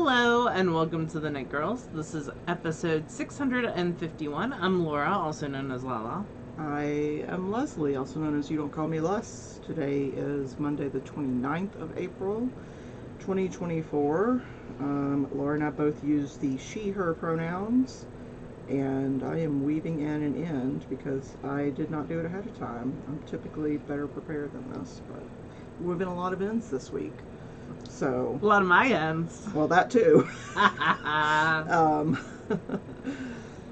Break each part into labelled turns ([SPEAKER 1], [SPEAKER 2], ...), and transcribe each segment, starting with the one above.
[SPEAKER 1] Hello and welcome to the Knit Girls. This is episode 651. I'm Laura, also known as Lala.
[SPEAKER 2] I am Leslie, also known as You Don't Call Me Les. Today is Monday the 29th of April, 2024. Laura and I both use the she, her pronouns, and I am weaving in an end because I did not do it ahead of time. I'm typically better prepared than this, but we've been a lot of ends this week. So
[SPEAKER 1] A lot of my ends.
[SPEAKER 2] Well, that too.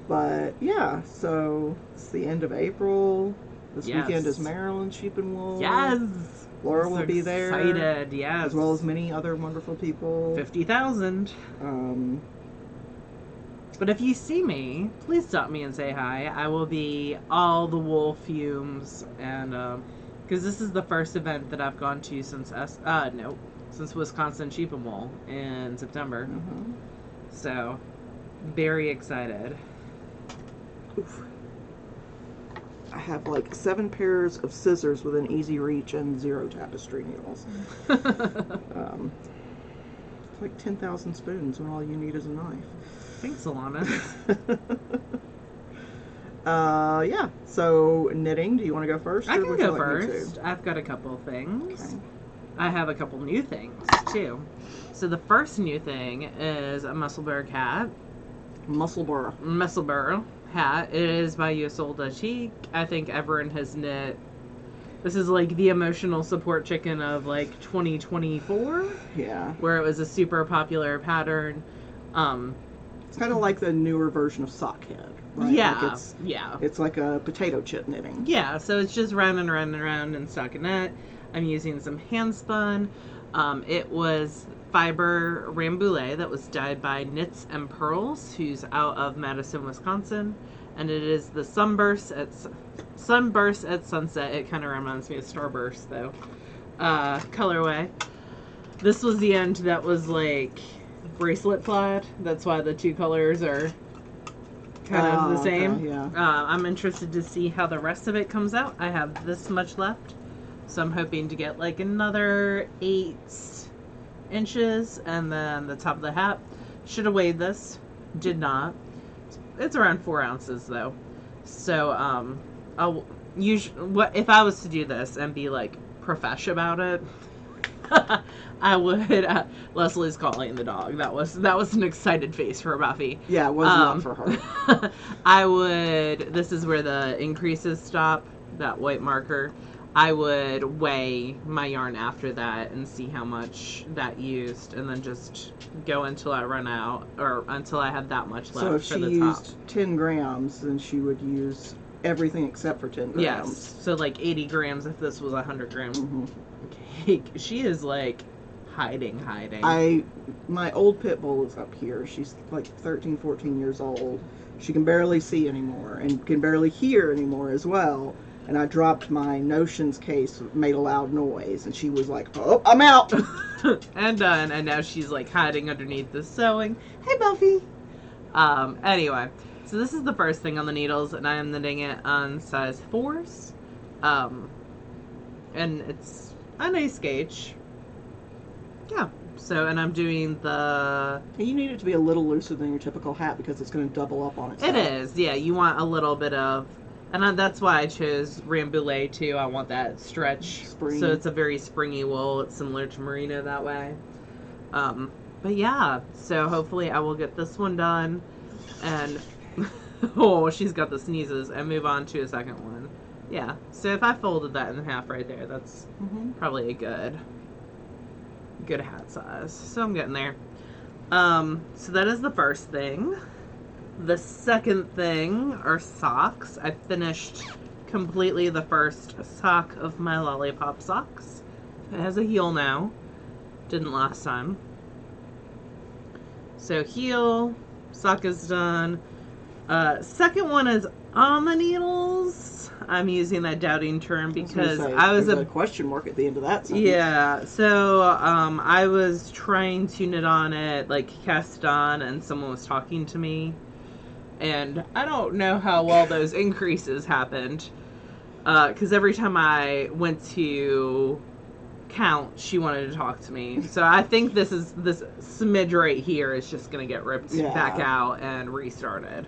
[SPEAKER 2] But yeah, so it's the end of April. This weekend is Maryland Sheep and Wool.
[SPEAKER 1] Yes.
[SPEAKER 2] Laura will be there.
[SPEAKER 1] Excited, yes.
[SPEAKER 2] As well as many other wonderful people.
[SPEAKER 1] 50,000. But if you see me, please stop me and say hi. I will be all the wool fumes, and because this is the first event that I've gone to since since Wisconsin Sheep and Wool in September.
[SPEAKER 2] Mm-hmm.
[SPEAKER 1] So, very excited.
[SPEAKER 2] Oof. I have like 7 pairs of scissors within easy reach and 0 tapestry needles. Like 10,000 spoons when all you need is a knife.
[SPEAKER 1] Thanks, Alana.
[SPEAKER 2] Yeah, so knitting, do you want to go first?
[SPEAKER 1] I can go first. I've got a couple things. Okay. I have a couple new things, too. So the first new thing is a Musselburgh hat. Musselburgh hat. It is by Yosolda Cheek. I think everyone has knit. This is like the emotional support chicken of like 2024.
[SPEAKER 2] Yeah.
[SPEAKER 1] Where it was a super popular pattern.
[SPEAKER 2] It's kind of like the newer version of sock head, right?
[SPEAKER 1] Yeah.
[SPEAKER 2] Like it's like a potato chip knitting.
[SPEAKER 1] Yeah, so it's just round and round and round in stockinette. I'm using some hand spun. It was fiber rambouillet that was dyed by Knits and Pearls, who's out of Madison, Wisconsin, and it is the Sunburst at Sunset. It kind of reminds me of Starburst though. Colorway. This was the end that was like bracelet plaid. That's why the two colors are kind of the same.
[SPEAKER 2] Okay, yeah.
[SPEAKER 1] I'm interested to see how the rest of it comes out. I have this much left. So I'm hoping to get like another 8 inches, and then the top of the hat. Should have weighed this. Did not. It's around 4 ounces though. So I'll if I was to do this and be like profesh about it, I would. Leslie's calling the dog. That was an excited face for Buffy.
[SPEAKER 2] Yeah, it was not for her.
[SPEAKER 1] I would. This is where the increases stop. That white marker. I would weigh my yarn after that and see how much that used, and then just go until I run out, or until I have that much left.
[SPEAKER 2] So if
[SPEAKER 1] for
[SPEAKER 2] she
[SPEAKER 1] the
[SPEAKER 2] used
[SPEAKER 1] top.
[SPEAKER 2] 10 grams, then she would use everything except for 10 grams.
[SPEAKER 1] Yes, so like 80 grams if this was 100 grams.
[SPEAKER 2] Mm-hmm.
[SPEAKER 1] Okay. She is like hiding.
[SPEAKER 2] My old pit bull is up here. She's like 13, 14 years old. She can barely see anymore and can barely hear anymore as well. And I dropped my Notions case, made a loud noise, and she was like, "Oh, I'm out!"
[SPEAKER 1] And done. And now she's like hiding underneath the sewing. Hey, Buffy! Anyway, so this is the first thing on the needles, and I am knitting it on size 4s. And it's a nice gauge. Yeah. So, and I'm doing the...
[SPEAKER 2] You need it to be a little looser than your typical hat because it's going to double up on itself.
[SPEAKER 1] It is, yeah. You want a little bit of... And that's why I chose Rambouillet too. I want that stretch.
[SPEAKER 2] Spring.
[SPEAKER 1] So it's a very springy wool. It's similar to merino that way. But yeah, so hopefully I will get this one done. And, oh, she's got the sneezes. And move on to a second one. Yeah, so if I folded that in half right there, that's probably a good hat size. So I'm getting there. So that is the first thing. The second thing are socks. I finished completely the first sock of my Lollipop Socks. It has a heel now. Didn't last time. So heel, sock is done. Second one is on the needles. I'm using that doubting term because I was
[SPEAKER 2] a question mark at the end of that sentence.
[SPEAKER 1] Yeah, so I was trying to knit on it, like cast it on, and someone was talking to me. And I don't know how well those increases happened. Because every time I went to count, she wanted to talk to me. So I think this smidge right here is just going to get ripped back out and restarted.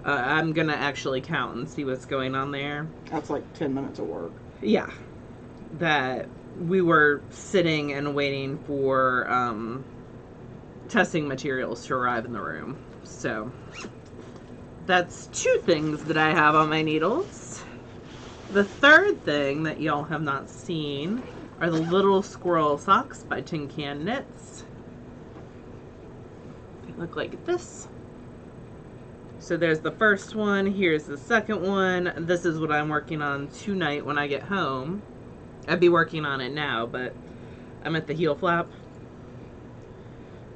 [SPEAKER 1] I'm going to actually count and see what's going on there.
[SPEAKER 2] That's like 10 minutes of work.
[SPEAKER 1] Yeah. That we were sitting and waiting for testing materials to arrive in the room. So that's 2 things that I have on my needles. The third thing that y'all have not seen are the Little Squirrel Socks by Tin Can Knits. They look like this. So there's the first one, here's the second one. This is what I'm working on tonight when I get home. I'd be working on it now, but I'm at the heel flap.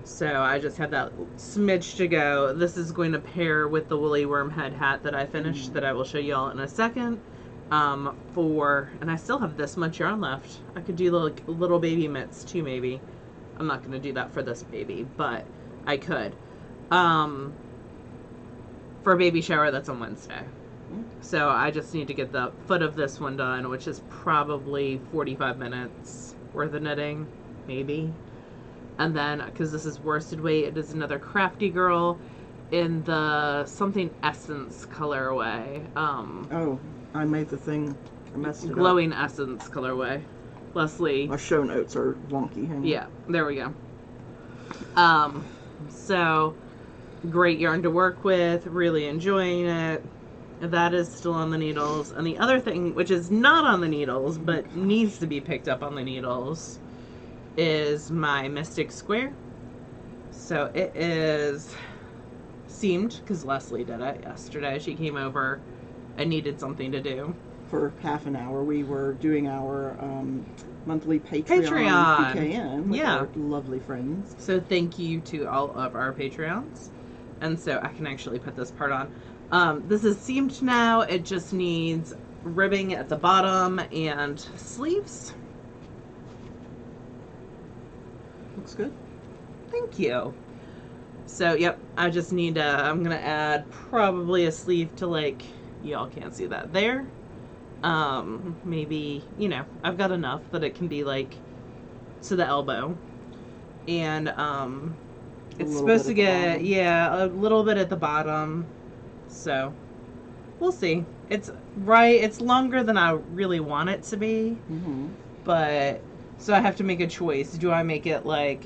[SPEAKER 1] So I just have that smidge to go. This is going to pair with the woolly worm head hat that I finished that I will show y'all in a second. And I still have this much yarn left. I could do like little baby mitts too, maybe. I'm not going to do that for this baby, but I could. For a baby shower, that's on Wednesday. So I just need to get the foot of this one done, which is probably 45 minutes worth of knitting, maybe. And then, because this is worsted weight, it is another Crafty Girl in the something Essence colorway.
[SPEAKER 2] Oh, I made the thing. I messed it up.
[SPEAKER 1] Glowing Essence colorway. Leslie.
[SPEAKER 2] My show notes are wonky. Hang on.
[SPEAKER 1] Yeah, there we go. So great yarn to work with. Really enjoying it. That is still on the needles. And the other thing, which is not on the needles, but needs to be picked up on the needles, is my Mystic Square. So it is seamed, because Leslie did it yesterday. She came over and needed something to do.
[SPEAKER 2] For half an hour, we were doing our monthly Patreon. PKN with our lovely friends.
[SPEAKER 1] So thank you to all of our Patreons. And so I can actually put this part on. This is seamed now. It just needs ribbing at the bottom and sleeves.
[SPEAKER 2] Looks good.
[SPEAKER 1] Thank you. So, yep, I just need I'm going to add probably a sleeve to, like, y'all can't see that there. Maybe, you know, I've got enough that it can be, like, to the elbow. And, it's supposed to get, a little bit at the bottom. So, we'll see. It's longer than I really want it to be.
[SPEAKER 2] Mm-hmm.
[SPEAKER 1] But, so I have to make a choice. Do I make it, like,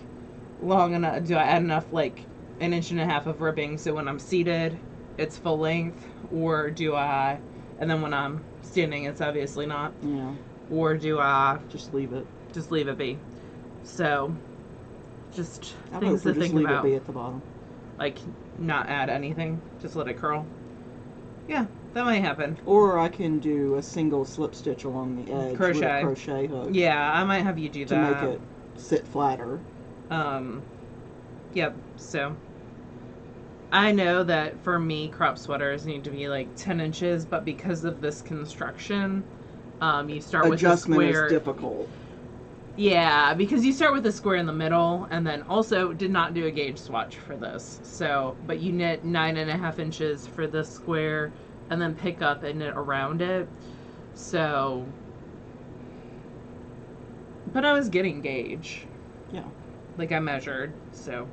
[SPEAKER 1] long enough? Do I add enough, like, 1.5 inches of ribbing so when I'm seated, it's full length? Or do I, and then when I'm standing, it's obviously not.
[SPEAKER 2] Yeah.
[SPEAKER 1] Or do I
[SPEAKER 2] just leave it?
[SPEAKER 1] Just leave it be. So, just
[SPEAKER 2] I
[SPEAKER 1] things to think about.
[SPEAKER 2] Leave it be at the bottom.
[SPEAKER 1] Like, not add anything. Just let it curl. Yeah, that might happen.
[SPEAKER 2] Or I can do a single slip stitch along the edge with a crochet hook.
[SPEAKER 1] Yeah, I might have you do that.
[SPEAKER 2] To make it sit flatter.
[SPEAKER 1] Yep, so I know that for me, crop sweaters need to be like 10 inches, but because of this construction, you start with a square.
[SPEAKER 2] Adjustment is difficult.
[SPEAKER 1] Yeah, because you start with a square in the middle, and then also did not do a gauge swatch for this. So, but you knit 9.5 inches for this square, and then pick up and knit around it. So, but I was getting gauge.
[SPEAKER 2] Yeah.
[SPEAKER 1] Like I measured, so.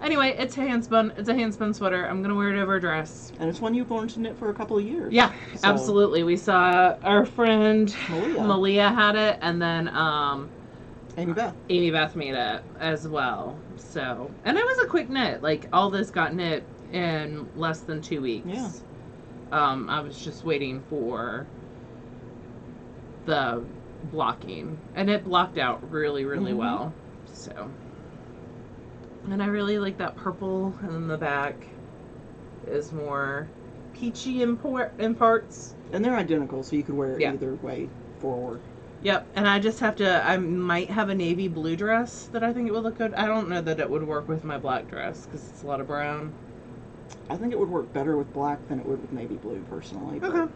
[SPEAKER 1] Anyway, it's a handspun. It's a handspun sweater. I'm gonna wear it over a dress.
[SPEAKER 2] And it's one you've wanted to knit for a couple of years.
[SPEAKER 1] Yeah, so. Absolutely. We saw our friend Malia had it, and then Amy Beth made it as well. So, and it was a quick knit. Like all this got knit in less than 2 weeks.
[SPEAKER 2] Yeah.
[SPEAKER 1] I was just waiting for the blocking, and it blocked out really, really well. So. And I really like that purple, and then the back is more peachy in parts.
[SPEAKER 2] And they're identical, so you could wear it either way forward.
[SPEAKER 1] Yep, and I just have to, I might have a navy blue dress that I think it would look good. I don't know that it would work with my black dress, because it's a lot of brown.
[SPEAKER 2] I think it would work better with black than it would with navy blue, personally. But,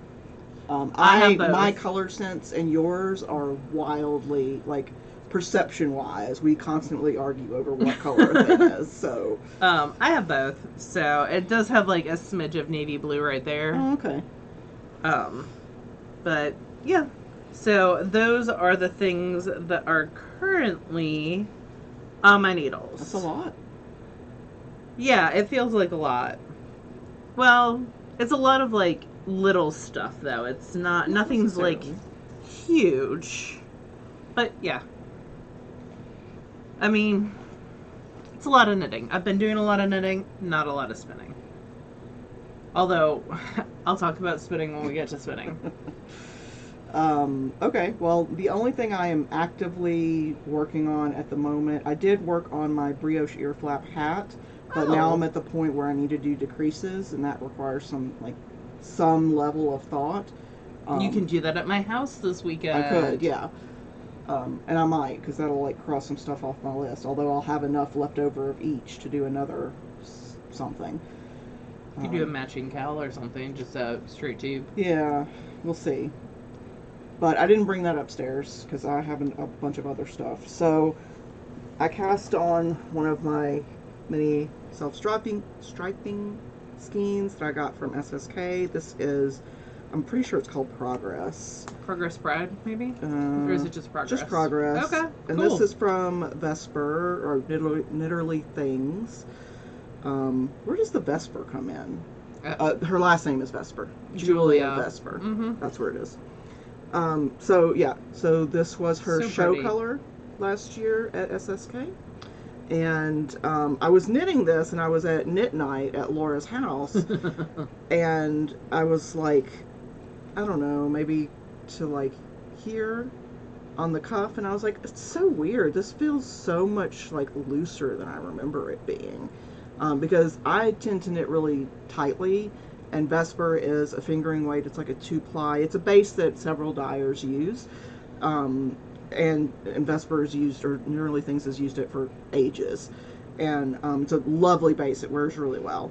[SPEAKER 1] okay.
[SPEAKER 2] My color sense and yours are wildly, like, perception-wise, we constantly argue over what color a thing is, so.
[SPEAKER 1] I have both, so it does have, like, a smidge of navy blue right there.
[SPEAKER 2] Oh, okay.
[SPEAKER 1] But, yeah. So those are the things that are currently on my needles.
[SPEAKER 2] That's a lot.
[SPEAKER 1] Yeah, it feels like a lot. Well, it's a lot of like little stuff though. It's nothing's like huge. But yeah. I mean, it's a lot of knitting. I've been doing a lot of knitting, not a lot of spinning. Although, I'll talk about spinning when we get to spinning.
[SPEAKER 2] Okay, well, the only thing I am actively working on at the moment, I did work on my brioche ear flap hat, but now I'm at the point where I need to do decreases, and that requires some level of thought.
[SPEAKER 1] You can do that at my house this weekend.
[SPEAKER 2] I could, yeah. And I might, because that'll like cross some stuff off my list, although I'll have enough left over of each to do another something.
[SPEAKER 1] You could do a matching cowl or something, just a straight tube.
[SPEAKER 2] Yeah, we'll see. But I didn't bring that upstairs because I have a bunch of other stuff. So I cast on one of my mini self-striping skeins that I got from SSK. This is, I'm pretty sure it's called Progress.
[SPEAKER 1] Progress Pride, maybe? Or is it just Progress?
[SPEAKER 2] Just Progress.
[SPEAKER 1] Okay,
[SPEAKER 2] and
[SPEAKER 1] cool.
[SPEAKER 2] this is from Vesper, or Knitterly Things. Where does the Vesper come in? Her last name is Vesper. Julia Vesper.
[SPEAKER 1] Mm-hmm.
[SPEAKER 2] That's where it is. So this was her show color last year at SSK. And I was knitting this, and I was at knit night at Laura's house. And I was like, I don't know, maybe to like here on the cuff. And I was like, it's so weird. This feels so much like looser than I remember it being. Because I tend to knit really tightly. And Vesper is a fingering weight. It's like a 2-ply. It's a base that several dyers use. And Vesper is used, or Knitterly Things has used it for ages. And it's a lovely base. It wears really well.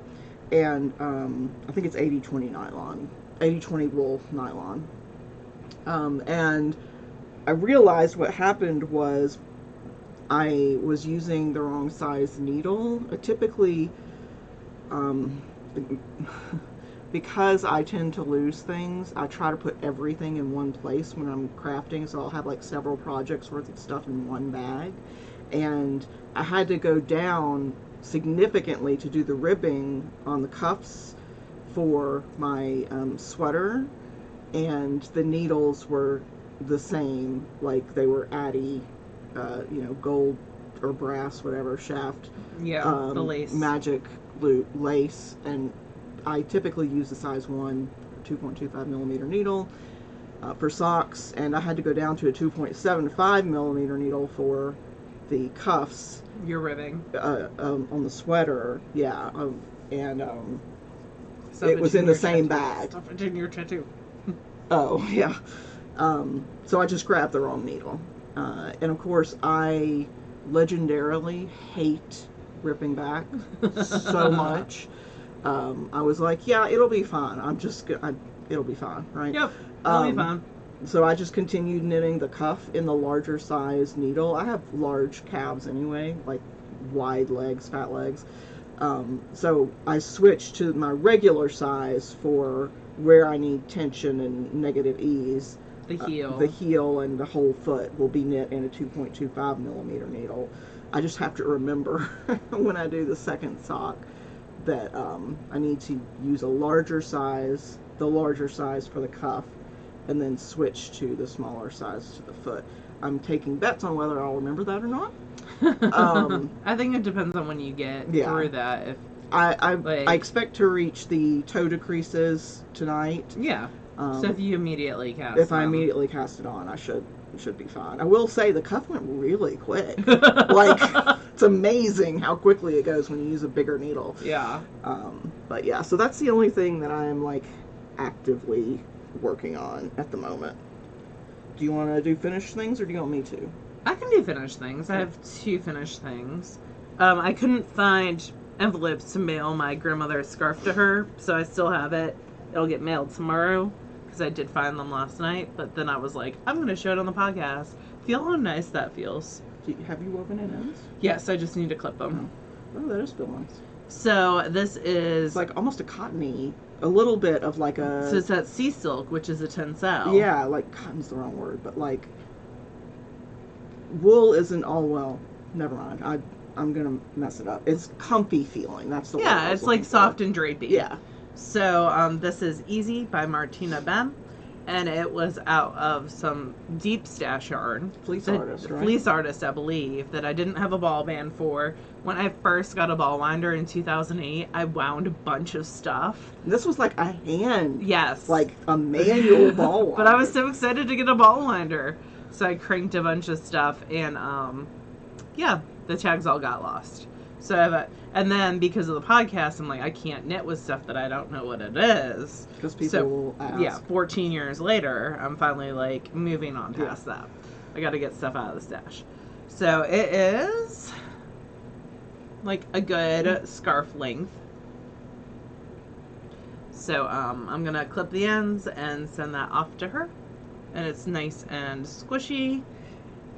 [SPEAKER 2] And I think it's 80-20 nylon. 80-20 wool nylon. And I realized what happened was I was using the wrong size needle. I typically... because I tend to lose things, I try to put everything in one place when I'm crafting, so I'll have like several projects worth of stuff in one bag. And I had to go down significantly to do the ribbing on the cuffs for my sweater, and the needles were the same, like they were Addy, gold or brass, whatever, shaft.
[SPEAKER 1] Yeah, the lace.
[SPEAKER 2] Magic loop lace, and I typically use the size 1 2.25 millimeter needle for socks, and I had to go down to a 2.75 millimeter needle for the cuffs.
[SPEAKER 1] You're ribbing.
[SPEAKER 2] On the sweater, yeah, and it was in the same bag.
[SPEAKER 1] Stuff it in your tattoo.
[SPEAKER 2] Oh, yeah. So I just grabbed the wrong needle. And of course, I legendarily hate ripping back so much. I was like, yeah, it'll be fine. It'll be fine, right?
[SPEAKER 1] Yep, it'll be fine.
[SPEAKER 2] So I just continued knitting the cuff in the larger size needle. I have large calves anyway, like wide legs, fat legs. So I switched to my regular size for where I need tension and negative ease.
[SPEAKER 1] The heel.
[SPEAKER 2] The heel and the whole foot will be knit in a 2.25 millimeter needle. I just have to remember when I do the second sock that I need to use the larger size for the cuff, and then switch to the smaller size to the foot. I'm taking bets on whether I'll remember that or not.
[SPEAKER 1] I think it depends on when you get through that. If
[SPEAKER 2] I expect to reach the toe decreases tonight.
[SPEAKER 1] Yeah. So if you immediately cast
[SPEAKER 2] If I immediately cast it on, I should be fine. I will say the cuff went really quick. Like, it's amazing how quickly it goes when you use a bigger needle.
[SPEAKER 1] Yeah.
[SPEAKER 2] But yeah, so that's the only thing that I am like actively working on at the moment. Do you want to do finished things, or do you want me to?
[SPEAKER 1] I can do finished things. I have 2 finished things. I couldn't find envelopes to mail my grandmother's scarf to her, so I still have it. It'll get mailed tomorrow, because I did find them last night, but then I was like, I'm going to show it on the podcast. Feel how nice that feels.
[SPEAKER 2] Have you woven it ends?
[SPEAKER 1] Yes, I just need to clip them.
[SPEAKER 2] Oh, that does feel nice.
[SPEAKER 1] So this is
[SPEAKER 2] It's like almost a cottony, a little bit of like a.
[SPEAKER 1] So it's that sea silk, which is a tencel.
[SPEAKER 2] Yeah, like cotton's the wrong word, but like wool isn't all well. Never mind. I'm gonna mess it up. It's comfy feeling. That's the word.
[SPEAKER 1] Yeah, it's like soft and drapey.
[SPEAKER 2] Yeah.
[SPEAKER 1] So this is Easy by Martina Bem, and it was out of some deep stash yarn.
[SPEAKER 2] Fleece artist, right?
[SPEAKER 1] Fleece artist, I believe, that I didn't have a ball band for. When I first got a ball winder in 2008, I wound a bunch of stuff.
[SPEAKER 2] This was like a hand.
[SPEAKER 1] Yes.
[SPEAKER 2] Like a manual ball winder.
[SPEAKER 1] But I was so excited to get a ball winder. So I cranked a bunch of stuff, and yeah, the tags all got lost. So and then because of the podcast, I'm like, I can't knit with stuff that I don't know what it is.
[SPEAKER 2] Because people will ask.
[SPEAKER 1] Yeah, 14 years later, I'm finally like moving on past that. I got to get stuff out of the stash. So it is like a good scarf length. So I'm gonna clip the ends and send that off to her, and it's nice and squishy.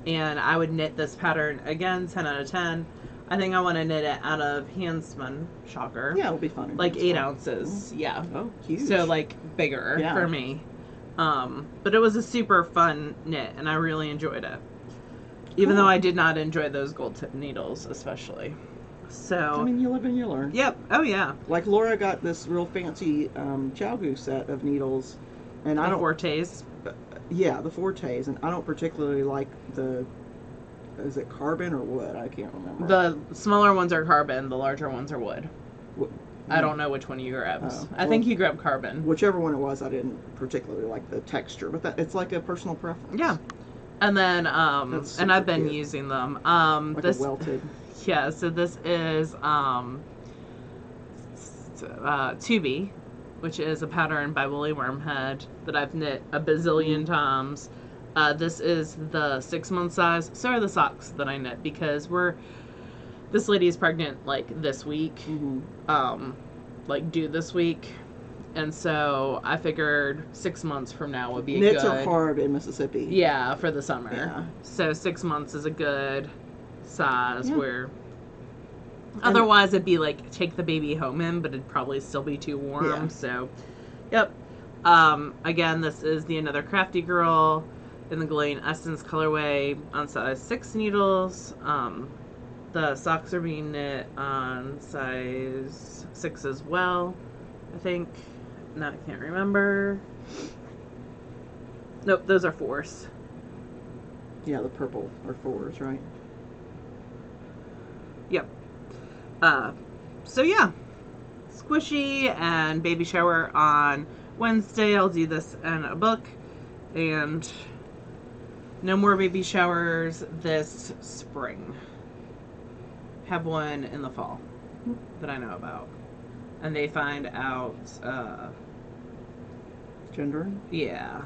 [SPEAKER 1] And I would knit this pattern again, 10 out of 10. I think I want to knit it out of hand spun, shocker.
[SPEAKER 2] Yeah, it'll be fun.
[SPEAKER 1] Like 8 ounces. Yeah.
[SPEAKER 2] Oh, huge.
[SPEAKER 1] So like bigger for me. But it was a super fun knit, and I really enjoyed it. Even though I did not enjoy those gold tip needles, especially. So
[SPEAKER 2] I mean, you live and you learn.
[SPEAKER 1] Yep. Oh yeah.
[SPEAKER 2] Like Laura got this real fancy Chow set of needles, and I don't.
[SPEAKER 1] Fortes.
[SPEAKER 2] Yeah, the Fortes, and I don't particularly like the. Is it carbon or wood? I can't remember.
[SPEAKER 1] The smaller ones are carbon. The larger ones are wood. I don't know which one you grabbed. I think you grabbed carbon.
[SPEAKER 2] Whichever one it was, I didn't particularly like the texture, but it's like a personal preference.
[SPEAKER 1] Yeah. And then and I've been using them.
[SPEAKER 2] Like
[SPEAKER 1] this
[SPEAKER 2] a welted.
[SPEAKER 1] Yeah, so this is Tubi, which is a pattern by Woolly Wormhead that I've knit a bazillion times. This is the 6-month size. So are the socks that I knit, because this lady is pregnant like this week, like due this week, and so I figured 6 months from now would be
[SPEAKER 2] Knits are hard in Mississippi.
[SPEAKER 1] Yeah, for the summer.
[SPEAKER 2] Yeah.
[SPEAKER 1] So 6 months is a good size where. Otherwise, it'd be like take the baby home in, but it'd probably still be too warm.
[SPEAKER 2] Yeah.
[SPEAKER 1] So, yep. Again, this is the Another Crafty Girl in the Glowing Essence colorway on size 6 needles. The socks are being knit on size 6 as well, I think. No, I can't remember. Nope, those are 4s.
[SPEAKER 2] Yeah, the purple are 4s, right?
[SPEAKER 1] Yep. So yeah, squishy and baby shower on Wednesday. I'll do this in a book, and no more baby showers this spring. Have one in the fall that I know about, and they find out
[SPEAKER 2] Gender?
[SPEAKER 1] Yeah,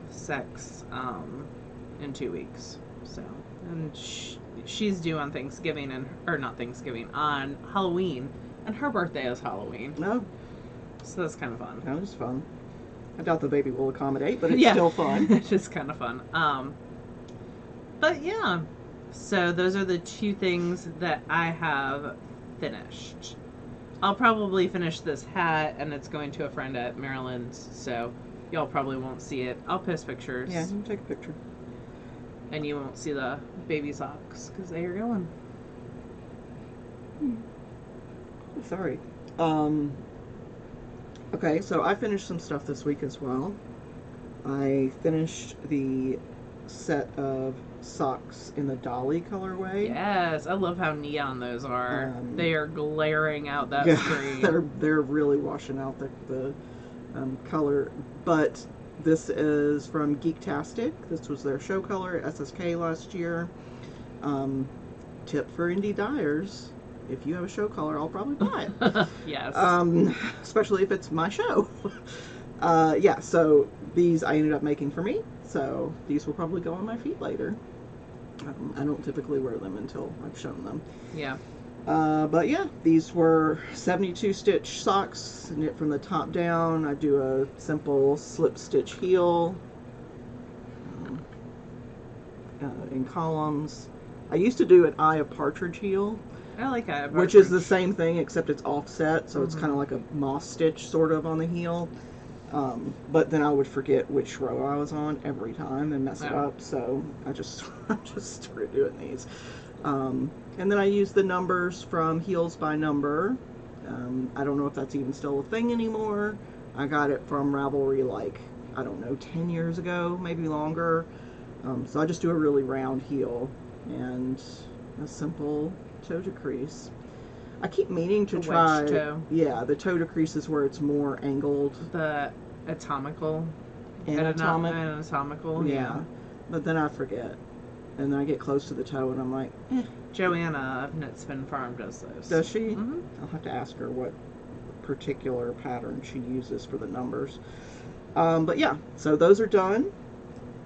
[SPEAKER 1] sex in 2 weeks. So, and she's due on Thanksgiving, or not Thanksgiving, on Halloween, and her birthday is Halloween.
[SPEAKER 2] No.
[SPEAKER 1] So that's kind of fun.
[SPEAKER 2] That was fun. I doubt the baby will accommodate, but it's still fun.
[SPEAKER 1] It's just kind of fun. But yeah, so those are the 2 things that I have finished. I'll probably finish this hat, and it's going to a friend at Maryland's, so y'all probably won't see it. I'll post pictures.
[SPEAKER 2] Yeah, you take a picture.
[SPEAKER 1] And you won't see the baby socks, because they are going.
[SPEAKER 2] Sorry. Okay, so I finished some stuff this week as well. I finished the set of socks in the Dolly colorway.
[SPEAKER 1] Yes, I love how neon those are. They are glaring out that screen.
[SPEAKER 2] They're really washing out the color. But this is from Geektastic. This was their show color at SSK last year. Tip for indie dyers: if you have a show color, I'll probably buy it.
[SPEAKER 1] Yes.
[SPEAKER 2] Especially if it's my show. Yeah, so these I ended up making for me. So these will probably go on my feet later. I don't typically wear them until I've shown them.
[SPEAKER 1] Yeah.
[SPEAKER 2] But yeah, these were 72 stitch socks, knit from the top down. I do a simple slip stitch heel in columns. I used to do an Eye of Partridge heel,
[SPEAKER 1] I like that.
[SPEAKER 2] Which is the same thing, except it's offset, so it's kind of like a moss stitch sort of on the heel. But then I would forget which row I was on every time and mess it up, so I just started doing these. And then I use the numbers from Heels by Number. I don't know if that's even still a thing anymore. I got it from Ravelry like, I don't know, 10 years ago, maybe longer. So I just do a really round heel and a simple toe decrease. I keep meaning to try, yeah, the toe decrease is where it's more angled.
[SPEAKER 1] The anatomical,
[SPEAKER 2] yeah. But then I forget, and then I get close to the toe, and I'm like,
[SPEAKER 1] Joanna of Knit Spin Farm does those.
[SPEAKER 2] Does she? I'll have to ask her what particular pattern she uses for the numbers. But yeah, so those are done.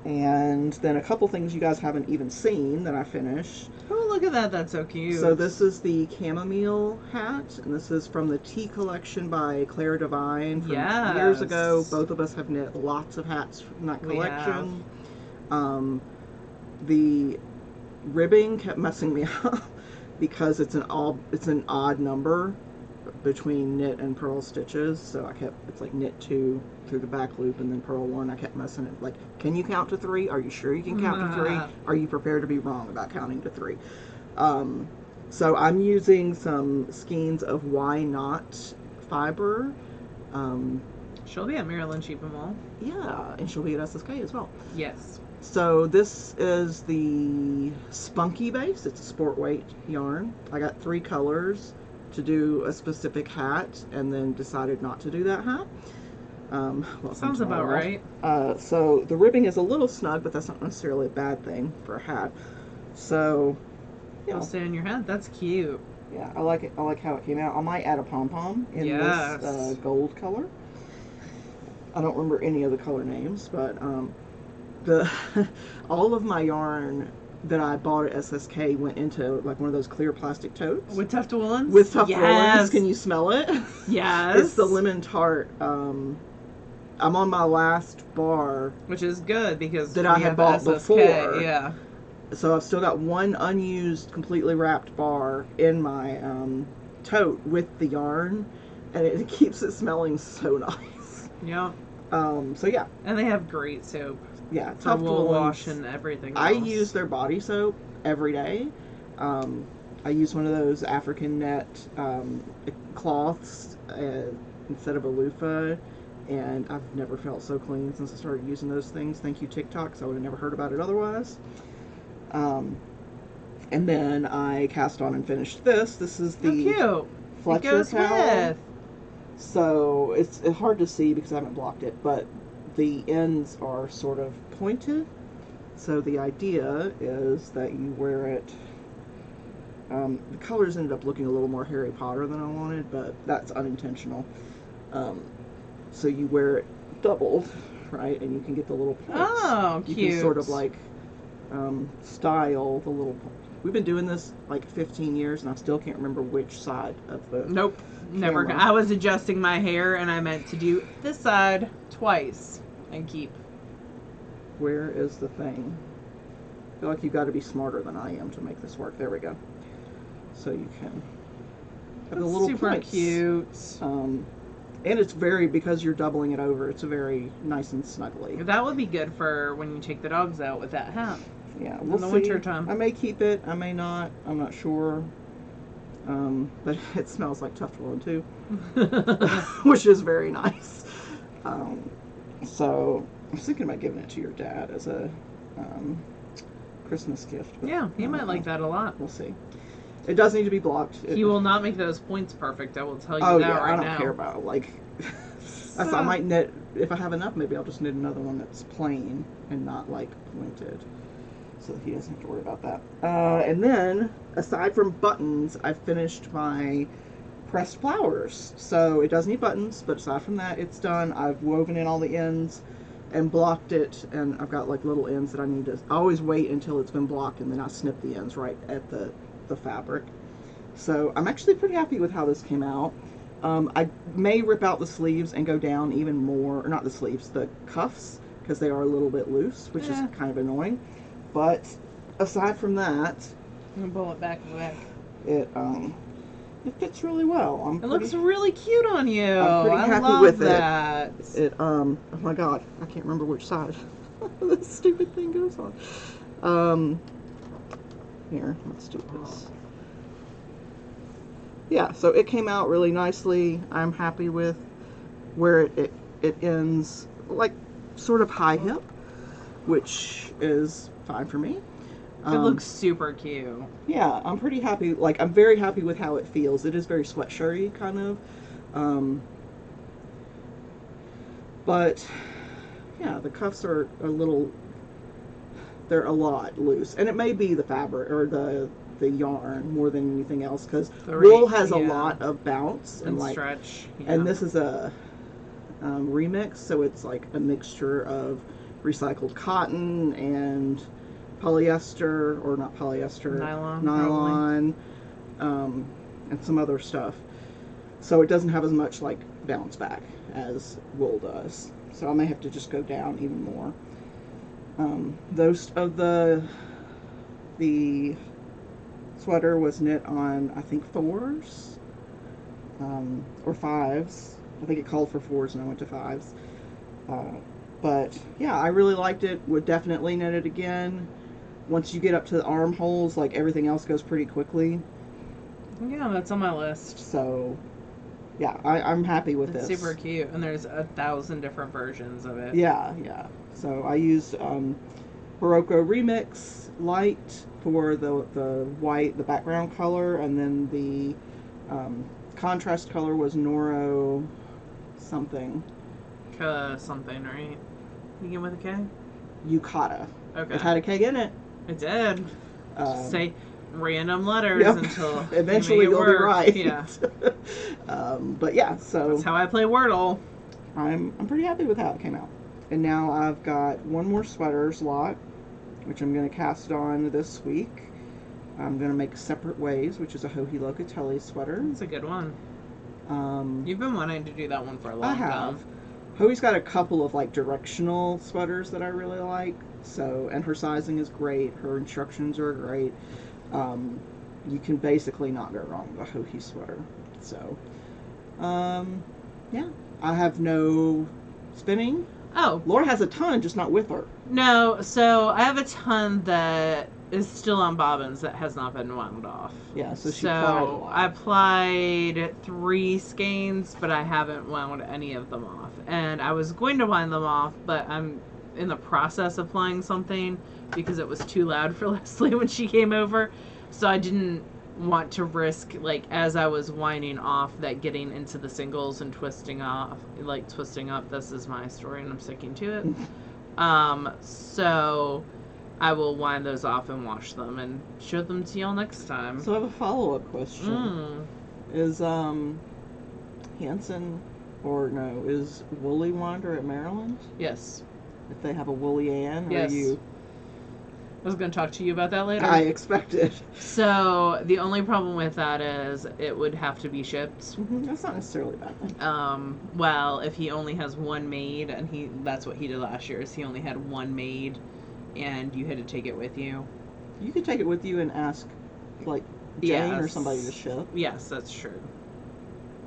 [SPEAKER 2] And then a couple things you guys haven't even seen that I finished.
[SPEAKER 1] Oh, look at that. That's so cute.
[SPEAKER 2] So this is the Chamomile Hat, and this is from the Tea Collection by Claire Devine from years ago. Both of us have knit lots of hats from that collection. The ribbing kept messing me up because it's an odd number between knit and purl stitches, so it's like knit 2 through the back loop and then purl 1. I kept messing it, like, can you count to 3? Are you sure you can count to 3? Are you prepared to be wrong about counting to 3? So I'm using some skeins of Why Not fiber.
[SPEAKER 1] She'll be at Maryland Sheep and Wool.
[SPEAKER 2] Yeah, and she'll be at SSK as well.
[SPEAKER 1] Yes.
[SPEAKER 2] So this is the Spunky base. It's a sport weight yarn. I got 3 colors to do a specific hat, and then decided not to do that hat.
[SPEAKER 1] Sounds about right.
[SPEAKER 2] So the ribbing is a little snug, but that's not necessarily a bad thing for a hat. So,
[SPEAKER 1] it'll stay on your head. That's cute.
[SPEAKER 2] Yeah, I like it. I like how it came out. I might add a pom-pom in this gold color. I don't remember any of the color names, but all of my yarn that I bought at SSK went into like one of those clear plastic totes.
[SPEAKER 1] With Tuft Woolens?
[SPEAKER 2] With Tuft Woolens. Can you smell it?
[SPEAKER 1] Yes.
[SPEAKER 2] It's the lemon tart. I'm on my last bar.
[SPEAKER 1] Which is good because
[SPEAKER 2] that I had bought
[SPEAKER 1] SSK,
[SPEAKER 2] before.
[SPEAKER 1] Yeah.
[SPEAKER 2] So I've still got one unused, completely wrapped bar in my tote with the yarn, and it keeps it smelling so nice.
[SPEAKER 1] Yeah.
[SPEAKER 2] So yeah.
[SPEAKER 1] And they have great soap.
[SPEAKER 2] Yeah,
[SPEAKER 1] Tuft Wool wash and everything else.
[SPEAKER 2] I use their body soap every day. I use one of those African net cloths instead of a loofah, and I've never felt so clean since I started using those things. Thank you, TikTok, so I would have never heard about it otherwise. And then I cast on and finished this. This is the Fletcher towel. So it's hard to see because I haven't blocked it, but the ends are sort of pointed. So the idea is that you wear it. The colors ended up looking a little more Harry Potter than I wanted, but that's unintentional. So you wear it doubled, right? And you can get the little points.
[SPEAKER 1] Oh, cute.
[SPEAKER 2] You can sort of like style the little points. We've been doing this like 15 years, and I still can't remember which side of the
[SPEAKER 1] Nope. Never. I was adjusting my hair, and I meant to do this side twice and keep.
[SPEAKER 2] Where is the thing? I feel like you've got to be smarter than I am to make this work. There we go. So you can have the little
[SPEAKER 1] super
[SPEAKER 2] points.
[SPEAKER 1] Cute.
[SPEAKER 2] And it's because you're doubling it over, it's a very nice and snuggly.
[SPEAKER 1] That would be good for when you take the dogs out with that hat.
[SPEAKER 2] Yeah, we'll see.
[SPEAKER 1] In the winter time.
[SPEAKER 2] I may keep it, I may not. I'm not sure. But it smells like Tuft Woolen too, which is very nice. So I was thinking about giving it to your dad as a Christmas gift.
[SPEAKER 1] Yeah, he might like that a lot.
[SPEAKER 2] We'll see. It does need to be blocked.
[SPEAKER 1] He will not make those points perfect. I will tell you
[SPEAKER 2] that
[SPEAKER 1] right now.
[SPEAKER 2] I don't care about it. Like, I might knit, if I have enough, maybe I'll just knit another one that's plain and not like pointed, so that he doesn't have to worry about that. And then, aside from buttons, I finished my pressed flowers. So it does need buttons, but aside from that, it's done. I've woven in all the ends and blocked it, and I've got like little ends that I need to. I always wait until it's been blocked, and then I snip the ends right at the fabric. So I'm actually pretty happy with how this came out. I may rip out the sleeves and go down even more, or not the sleeves, the cuffs, because they are a little bit loose, which is kind of annoying. But aside from that,
[SPEAKER 1] I'm gonna pull it back.
[SPEAKER 2] It fits really well.
[SPEAKER 1] It looks really cute on you.
[SPEAKER 2] I'm pretty happy
[SPEAKER 1] love
[SPEAKER 2] with
[SPEAKER 1] that.
[SPEAKER 2] oh my god, I can't remember which side this stupid thing goes on. Here, let's do this. Yeah, so it came out really nicely. I'm happy with where it ends, like sort of high hip, which is fine for me.
[SPEAKER 1] It looks super cute.
[SPEAKER 2] Yeah, I'm pretty happy. Like, I'm very happy with how it feels. It is very sweatshirty, kind of. But, yeah, the cuffs are they're a lot loose. And it may be the fabric, or the yarn, more than anything else, because wool has a lot of bounce.
[SPEAKER 1] And like, stretch. Yeah.
[SPEAKER 2] And this is a remix, so it's like a mixture of recycled cotton and polyester, or not polyester, nylon, and some other stuff. So it doesn't have as much like bounce back as wool does. So I may have to just go down even more. Those of the sweater was knit on, I think, 4s or 5s. I think it called for 4s and I went to 5s. But yeah, I really liked it. Would definitely knit it again. Once you get up to the armholes, like, everything else goes pretty quickly.
[SPEAKER 1] Yeah, that's on my list.
[SPEAKER 2] So, yeah, I'm happy with this.
[SPEAKER 1] It's super cute, and there's 1,000 different versions of it.
[SPEAKER 2] Yeah, yeah. So I used Barocco Remix Light for the white, the background color, and then the contrast color was Noro something.
[SPEAKER 1] Something, right? Begin with a K?
[SPEAKER 2] Yukata.
[SPEAKER 1] Okay.
[SPEAKER 2] It had a K in it.
[SPEAKER 1] It did. Just say random letters until
[SPEAKER 2] eventually you'll be right.
[SPEAKER 1] Yeah.
[SPEAKER 2] But yeah, so
[SPEAKER 1] that's how I play Wordle.
[SPEAKER 2] I'm pretty happy with how it came out. And now I've got one more sweaters lot, which I'm going to cast on this week. I'm going to make Separate Ways, which is a Joji Locatelli sweater.
[SPEAKER 1] It's a good one. You've been wanting to do that one for a long time. I have.
[SPEAKER 2] Joji's got a couple of like directional sweaters that I really like. So, and her sizing is great. Her instructions are great. You can basically not go wrong with a Joji sweater. So, yeah. I have no spinning.
[SPEAKER 1] Oh.
[SPEAKER 2] Laura has a ton, just not with her.
[SPEAKER 1] No, so I have a ton that is still on bobbins that has not been wound off.
[SPEAKER 2] Yeah, so she plied a lot.
[SPEAKER 1] I plied 3 skeins, but I haven't wound any of them off. And I was going to wind them off, but I'm in the process of plying something because it was too loud for Leslie when she came over. So I didn't want to risk, like, as I was winding off, that getting into the singles and twisting up. This is my story and I'm sticking to it. So I will wind those off and wash them and show them to y'all next time.
[SPEAKER 2] So I have a follow-up question. Is Hanson, or no, is Woolly Wander at Maryland?
[SPEAKER 1] Yes.
[SPEAKER 2] If they have a Woolly Ann,
[SPEAKER 1] yes.
[SPEAKER 2] Are you...
[SPEAKER 1] I was going to talk to you about that later.
[SPEAKER 2] I expected.
[SPEAKER 1] So the only problem with that is it would have to be shipped.
[SPEAKER 2] Mm-hmm. That's not necessarily a bad thing.
[SPEAKER 1] Well, if he only has one made, and that's what he did last year, is he only had one made, and you had to take it with you.
[SPEAKER 2] You could take it with you and ask, like, Jane or somebody to ship.
[SPEAKER 1] Yes, that's true.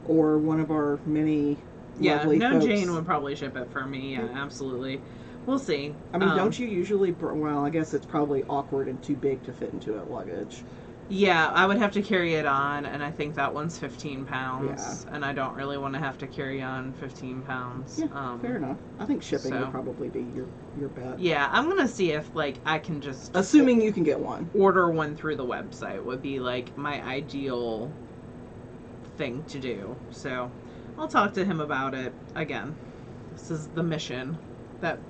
[SPEAKER 2] Or one of our many lovely folks.
[SPEAKER 1] Jane would probably ship it for me. Yeah, absolutely. We'll see.
[SPEAKER 2] I mean, don't you usually... Well, I guess it's probably awkward and too big to fit into a luggage.
[SPEAKER 1] Yeah, I would have to carry it on, and I think that one's 15 pounds.
[SPEAKER 2] Yeah.
[SPEAKER 1] And I don't really want to have to carry on 15 pounds.
[SPEAKER 2] Yeah, fair enough. I think shipping would probably be your bet.
[SPEAKER 1] Yeah, I'm going to see if, like, I can just...
[SPEAKER 2] Assuming you can get one.
[SPEAKER 1] Order one through the website would be, like, my ideal thing to do. So, I'll talk to him about it again. This is the mission that...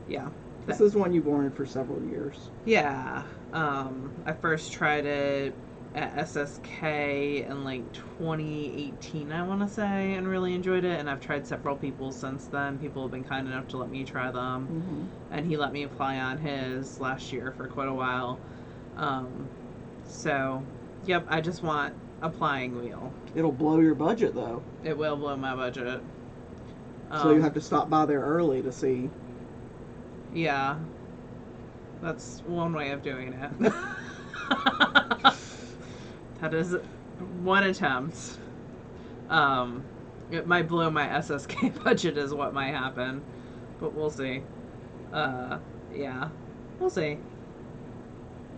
[SPEAKER 1] Yeah.
[SPEAKER 2] This is one you've wanted for several years.
[SPEAKER 1] Yeah. I first tried it at SSK in like 2018, I want to say, and really enjoyed it. And I've tried several people since then. People have been kind enough to let me try them. Mm-hmm. And he let me apply on his last year for quite a while. So, yep, I just want a plying wheel.
[SPEAKER 2] It'll blow your budget, though.
[SPEAKER 1] It will blow my budget.
[SPEAKER 2] So you have to stop by there early to see...
[SPEAKER 1] Yeah, that's one way of doing it. That is one attempt. It might blow my SSK budget is what might happen. But we'll see. Yeah. We'll see.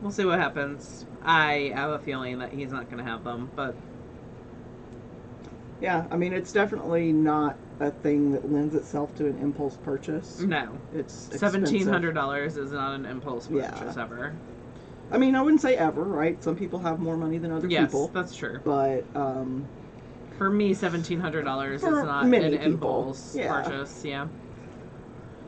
[SPEAKER 1] We'll see what happens. I have a feeling that he's not going to have them, but...
[SPEAKER 2] Yeah, I mean, it's definitely not a thing that lends itself to an impulse purchase.
[SPEAKER 1] No.
[SPEAKER 2] It's
[SPEAKER 1] $1,700 is not an impulse purchase ever.
[SPEAKER 2] I mean, I wouldn't say ever, right? Some people have more money than other people.
[SPEAKER 1] Yes, that's true.
[SPEAKER 2] But,
[SPEAKER 1] for me, $1,700 is not an impulse purchase, yeah.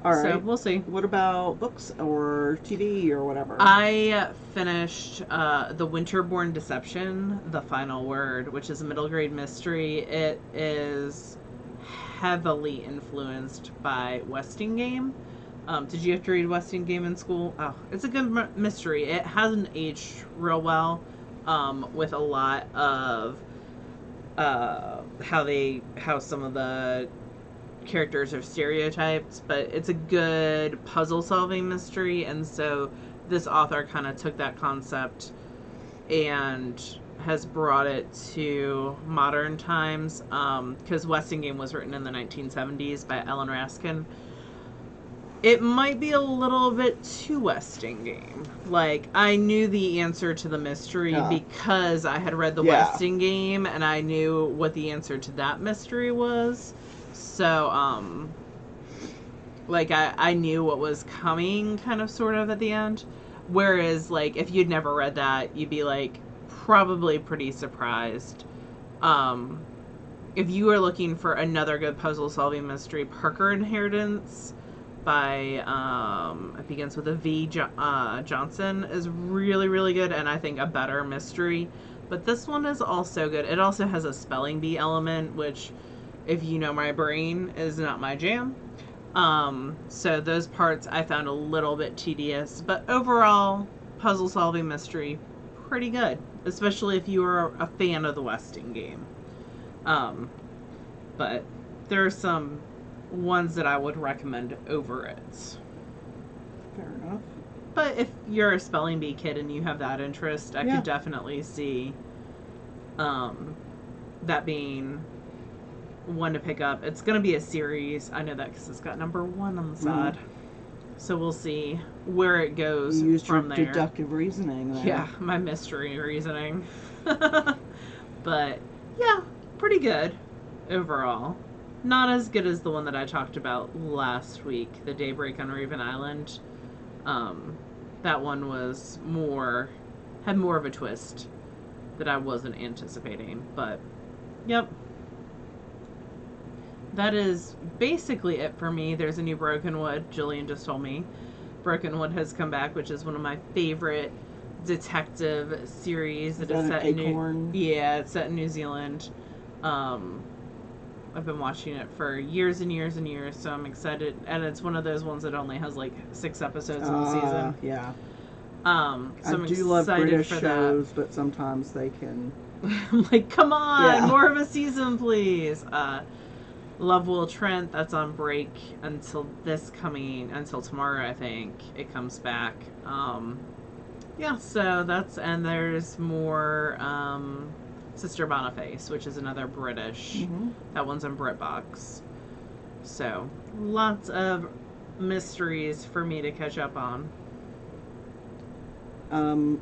[SPEAKER 2] All right.
[SPEAKER 1] So, we'll see.
[SPEAKER 2] What about books or TV or whatever?
[SPEAKER 1] I finished The Winterborn Deception, The Final Word, which is a middle grade mystery. It is heavily influenced by Westingame. Did you have to read Westingame in school? Oh, it's a good mystery. It hasn't aged real well with a lot of how some of the characters are stereotyped, but it's a good puzzle solving mystery, and so this author kind of took that concept and has brought it to modern times, because Westingame was written in the 1970s by Ellen Raskin. It might be a little bit too Westingame. Like, I knew the answer to the mystery because I had read the Westingame, and I knew what the answer to that mystery was. So, like, I knew what was coming, kind of, sort of, at the end. Whereas, like, if you'd never read that, you'd be, like, probably pretty surprised. If you are looking for another good puzzle-solving mystery, Parker Inheritance by, it begins with a V, Johnson, is really, really good, and I think a better mystery. But this one is also good. It also has a spelling bee element, which, if you know my brain, is not my jam. So those parts I found a little bit tedious, but overall, puzzle-solving mystery, pretty good, especially if you are a fan of the Westingame. But there are some ones that I would recommend over it.
[SPEAKER 2] Fair enough.
[SPEAKER 1] But if you're a spelling bee kid and you have that interest, I could definitely see that being one to pick up. It's going to be a series. I know that because it's got number 1 on the side. So we'll see where it goes
[SPEAKER 2] you used
[SPEAKER 1] from
[SPEAKER 2] your
[SPEAKER 1] there.
[SPEAKER 2] Deductive reasoning there.
[SPEAKER 1] Yeah, my mystery reasoning. But, yeah, pretty good overall. Not as good as the one that I talked about last week, The Daybreak on Raven Island. That one was had more of a twist that I wasn't anticipating. But, yep. That is basically it for me. There's a new Brokenwood. Jillian just told me. Brokenwood has come back, which is one of my favorite detective series.
[SPEAKER 2] Is that set in Acorn?
[SPEAKER 1] It's set in New Zealand. I've been watching it for years and years and years, so I'm excited. And it's one of those ones that only has like 6 episodes in the season.
[SPEAKER 2] Yeah.
[SPEAKER 1] So
[SPEAKER 2] I do love British shows, but sometimes they can...
[SPEAKER 1] I'm like, come on, more of a season, please. Love Will Trent, that's on break until tomorrow, I think. It comes back. So that's, and there's more, Sister Boniface, which is another British. That one's in BritBox. So, lots of mysteries for me to catch up on.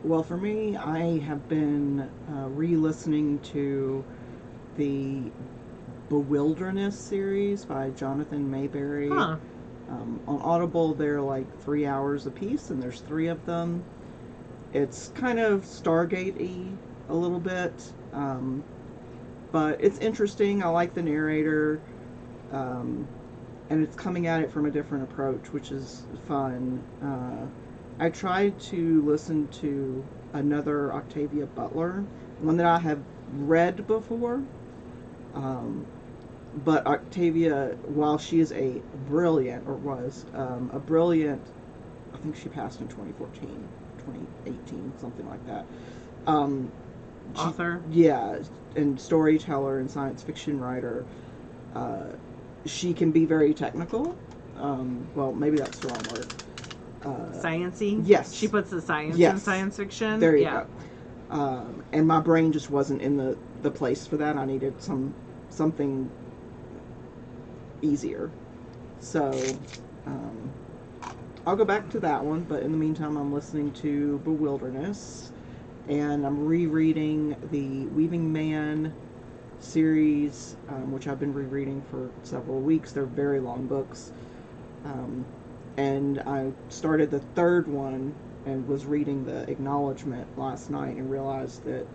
[SPEAKER 2] Well, for me, I have been re-listening to the Bewilderness series by Jonathan Mayberry. On Audible, they're like 3 hours a piece, and there's 3 of them. It's kind of Stargate-y a little bit, but it's interesting. I like the narrator, and it's coming at it from a different approach, which is fun. I tried to listen to another Octavia Butler, one that I have read before, but Octavia, while she is a brilliant, I think she passed in 2014, 2018, something like that.
[SPEAKER 1] Author?
[SPEAKER 2] And storyteller and science fiction writer. She can be very technical. Well, maybe that's the wrong word.
[SPEAKER 1] Sciencey?
[SPEAKER 2] Yes.
[SPEAKER 1] She puts the science in science fiction?
[SPEAKER 2] There you go. And my brain just wasn't in the place for that. I needed something easier. So I'll go back to that one, but in the meantime I'm listening to Bewilderness, and I'm rereading the Weaving Man series, which I've been rereading for several weeks. They're very long books. And I started the third one and was reading the acknowledgement last night and realized that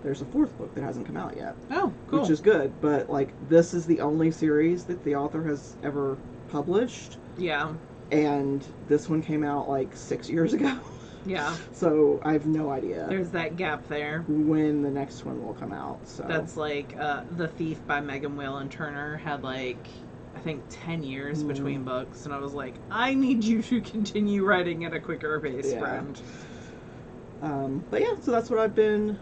[SPEAKER 2] there's a fourth book that hasn't come out yet.
[SPEAKER 1] Oh, cool.
[SPEAKER 2] Which is good, but like this is the only series that the author has ever published.
[SPEAKER 1] Yeah.
[SPEAKER 2] And this one came out like 6 years ago.
[SPEAKER 1] Yeah.
[SPEAKER 2] So I have no idea.
[SPEAKER 1] There's that gap there.
[SPEAKER 2] When the next one will come out. So
[SPEAKER 1] that's like The Thief by Megan Whalen Turner had like I think 10 years between books, and I was like, I need you to continue writing at a quicker pace, friend.
[SPEAKER 2] But yeah, so that's what I've been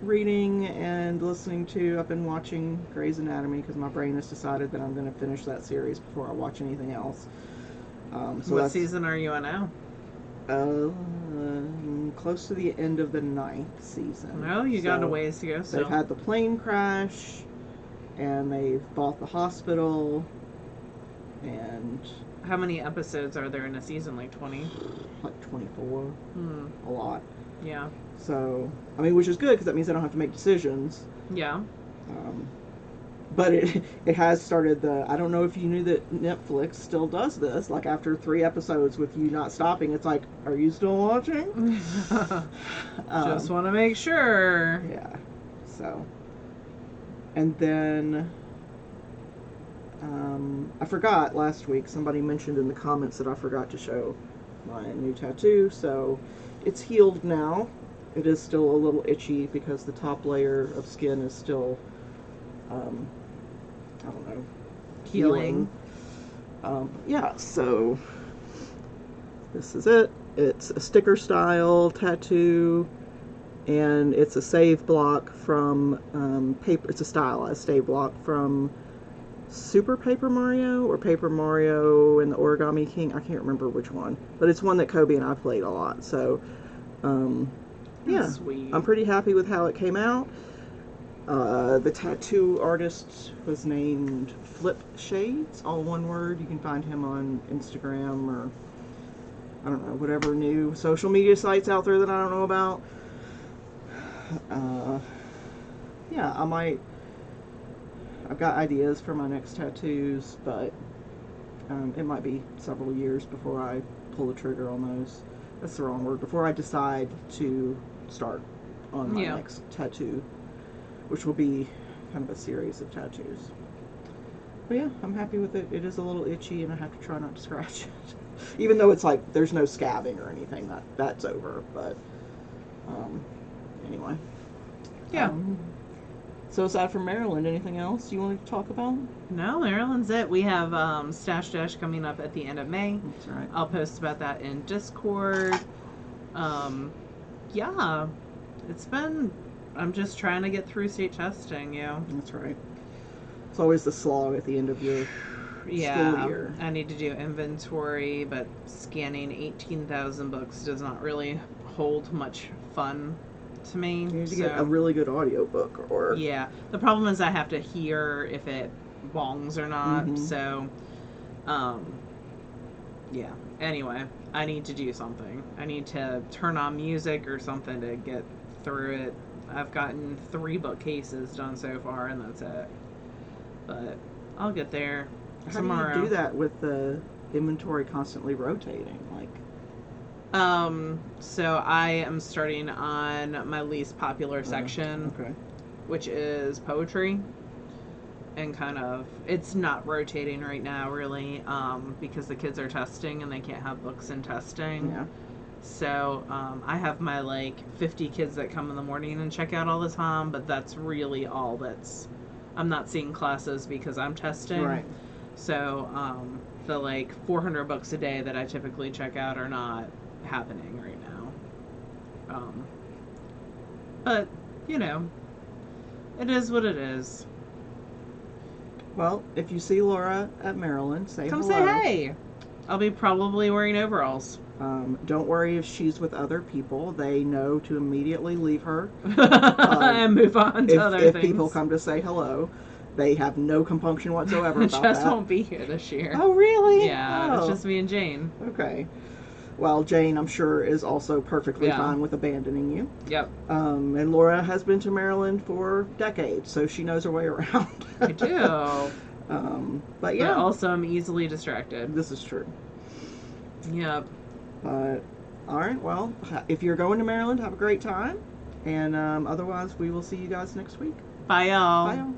[SPEAKER 2] reading and listening to. I've been watching Grey's Anatomy because my brain has decided that I'm going to finish that series before I watch anything else. So
[SPEAKER 1] what season are you on now?
[SPEAKER 2] Close to the end of the 9th season.
[SPEAKER 1] No, you got a ways to go. So
[SPEAKER 2] they've had the plane crash, and they've bought the hospital. And
[SPEAKER 1] how many episodes are there in a season? Like 20?
[SPEAKER 2] Like 24. A lot.
[SPEAKER 1] Yeah.
[SPEAKER 2] So, I mean, which is good because that means I don't have to make decisions.
[SPEAKER 1] Yeah.
[SPEAKER 2] But it has started I don't know if you knew that Netflix still does this. Like after 3 episodes with you not stopping, it's like, are you still watching?
[SPEAKER 1] Just want to make sure.
[SPEAKER 2] Yeah. So. And then I forgot last week, somebody mentioned in the comments that I forgot to show my new tattoo, so it's healed now. It is still a little itchy because the top layer of skin is still, I don't know, healing. Yeah, so this is it. It's a sticker style tattoo, and it's a save block from paper. It's a stylized save block from Super Paper Mario or Paper Mario and the Origami King. I can't remember which one, but it's one that Kobe and I played a lot. So, yeah,
[SPEAKER 1] sweet.
[SPEAKER 2] I'm pretty happy with how it came out. The tattoo artist was named Flip Shades, all one word. You can find him on Instagram or I don't know, whatever new social media sites out there that I don't know about. Yeah, I've got ideas for my next tattoos, but it might be several years before I pull the trigger on those. That's the wrong word. Before I decide to start on my next tattoo, which will be kind of a series of tattoos. But yeah, I'm happy with it. It is a little itchy, and I have to try not to scratch it. Even though it's like, there's no scabbing or anything, that's over, but anyway.
[SPEAKER 1] Yeah.
[SPEAKER 2] So aside from Maryland, anything else you wanted to talk about?
[SPEAKER 1] No, Maryland's it. We have Stash Dash coming up at the end of May.
[SPEAKER 2] That's right.
[SPEAKER 1] I'll post about that in Discord. Yeah, I'm just trying to get through state testing,
[SPEAKER 2] That's right. It's always the slog at the end of your school year.
[SPEAKER 1] I need to do inventory, but scanning 18,000 books does not really hold much fun to me.
[SPEAKER 2] You need to get a really good audiobook or...
[SPEAKER 1] Yeah. The problem is I have to hear if it bongs or not, so... Yeah. Anyway, I need to do something. I need to turn on music or something to get through it. I've gotten 3 bookcases done so far, and that's it. But I'll get there tomorrow.
[SPEAKER 2] How do you do that with the inventory constantly rotating? Like,
[SPEAKER 1] so I am starting on my least popular section, which is poetry. And kind of, it's not rotating right now, really, because the kids are testing and they can't have books in testing.
[SPEAKER 2] Yeah.
[SPEAKER 1] So, I have my, 50 kids that come in the morning and check out all the time, but that's really all I'm not seeing classes because I'm testing.
[SPEAKER 2] Right.
[SPEAKER 1] So, the, 400 books a day that I typically check out are not happening right now. But, it is what it is.
[SPEAKER 2] Well, if you see Laura at Maryland, say
[SPEAKER 1] Come
[SPEAKER 2] hello.
[SPEAKER 1] say hey. I'll be probably wearing overalls.
[SPEAKER 2] Don't worry if she's with other people. They know to immediately leave her.
[SPEAKER 1] And move on to other
[SPEAKER 2] If
[SPEAKER 1] things.
[SPEAKER 2] people come to say hello, they have no compunction whatsoever about
[SPEAKER 1] Jess
[SPEAKER 2] that.
[SPEAKER 1] won't be here this year.
[SPEAKER 2] Oh, really?
[SPEAKER 1] Yeah,
[SPEAKER 2] Oh.
[SPEAKER 1] it's just me and Jane.
[SPEAKER 2] Okay. Well, Jane, I'm sure, is also perfectly
[SPEAKER 1] Yeah.
[SPEAKER 2] fine with abandoning you.
[SPEAKER 1] Yep.
[SPEAKER 2] And Laura has been to Maryland for decades, so she knows her way around.
[SPEAKER 1] I do.
[SPEAKER 2] But yeah.
[SPEAKER 1] But also, I'm easily distracted.
[SPEAKER 2] This is true.
[SPEAKER 1] Yep.
[SPEAKER 2] But, all right, well, if you're going to Maryland, have a great time. And otherwise, we will see you guys next week.
[SPEAKER 1] Bye, y'all.
[SPEAKER 2] Bye, y'all.